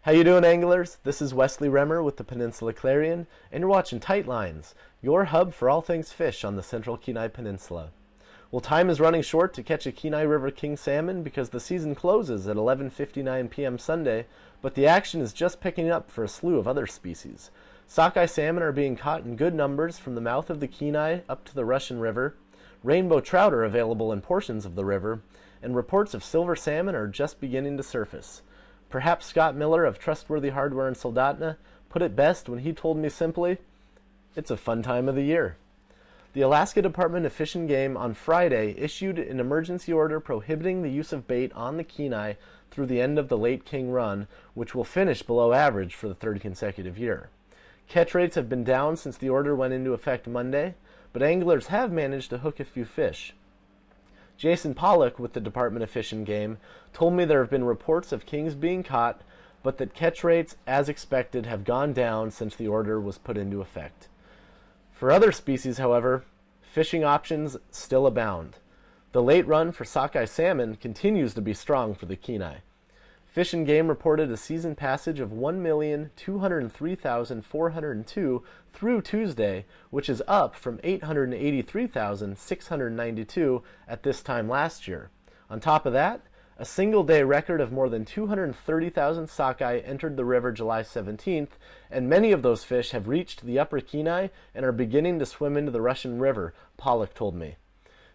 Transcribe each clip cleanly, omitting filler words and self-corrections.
How you doing, anglers? This is Wesley Remmer with the Peninsula Clarion, and you're watching Tight Lines, your hub for all things fish on the central Kenai Peninsula. Well, time is running short to catch a Kenai River king salmon because the season closes at 11:59 p.m. Sunday, but the action is just picking up for a slew of other species. Sockeye salmon are being caught in good numbers from the mouth of the Kenai up to the Russian River. Rainbow trout are available in portions of the river, and reports of silver salmon are just beginning to surface. Perhaps Scott Miller of Trustworthy Hardware in Soldotna put it best when he told me simply, "It's a fun time of the year." The Alaska Department of Fish and Game on Friday issued an emergency order prohibiting the use of bait on the Kenai through the end of the late king run, which will finish below average for the third consecutive year. Catch rates have been down since the order went into effect Monday, but anglers have managed to hook a few fish. Jason Pollock with the Department of Fish and Game told me there have been reports of kings being caught, but that catch rates, as expected, have gone down since the order was put into effect. For other species, however, fishing options still abound. The late run for sockeye salmon continues to be strong for the Kenai. Fish and Game reported a season passage of 1,203,402 through Tuesday, which is up from 883,692 at this time last year. On top of that, a single-day record of more than 230,000 sockeye entered the river July 17th, and many of those fish have reached the upper Kenai and are beginning to swim into the Russian River, Pollock told me.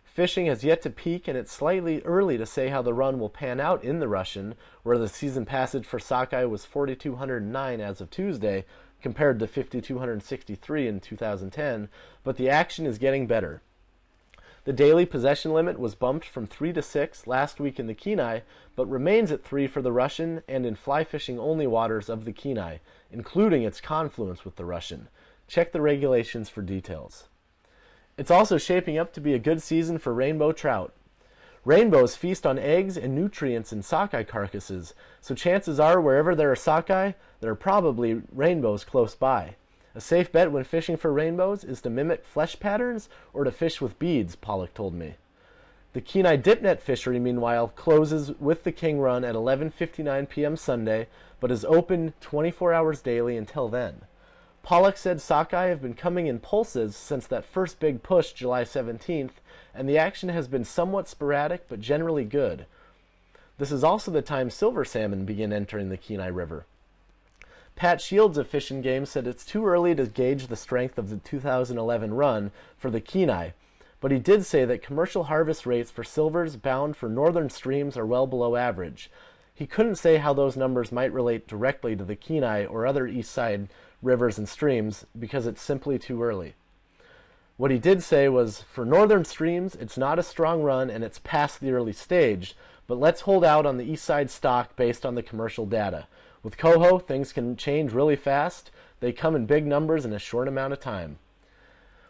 Fishing has yet to peak, and it's slightly early to say how the run will pan out in the Russian, where the season passage for sockeye was 4,209 as of Tuesday, compared to 5,263 in 2010, but the action is getting better. The daily possession limit was bumped from 3 to 6 last week in the Kenai, but remains at 3 for the Russian and in fly fishing only waters of the Kenai, including its confluence with the Russian. Check the regulations for details. It's also shaping up to be a good season for rainbow trout. Rainbows feast on eggs and nutrients in sockeye carcasses, so chances are wherever there are sockeye, there are probably rainbows close by. A safe bet when fishing for rainbows is to mimic flesh patterns or to fish with beads, Pollock told me. The Kenai dip net fishery, meanwhile, closes with the king run at 11:59 p.m. Sunday, but is open 24 hours daily until then. Pollock said sockeye have been coming in pulses since that first big push July 17th, and the action has been somewhat sporadic but generally good. This is also the time silver salmon begin entering the Kenai River. Pat Shields of Fish and Game said it's too early to gauge the strength of the 2011 run for the Kenai, but he did say that commercial harvest rates for silvers bound for northern streams are well below average. He couldn't say how those numbers might relate directly to the Kenai or other east side rivers and streams because it's simply too early. What he did say was, for northern streams, it's not a strong run and it's past the early stage, but let's hold out on the east side stock based on the commercial data. With coho, things can change really fast. They come in big numbers in a short amount of time.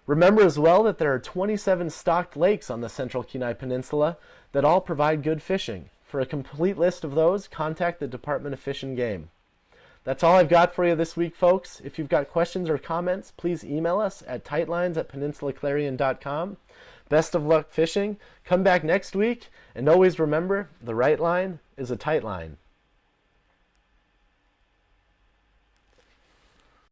Remember as well that there are 27 stocked lakes on the central Kenai Peninsula that all provide good fishing. For a complete list of those, contact the Department of Fish and Game. That's all I've got for you this week, folks. If you've got questions or comments, please email us at tightlines@peninsulaclarion.com. Best of luck fishing. Come back next week, and always remember, the right line is a tight line.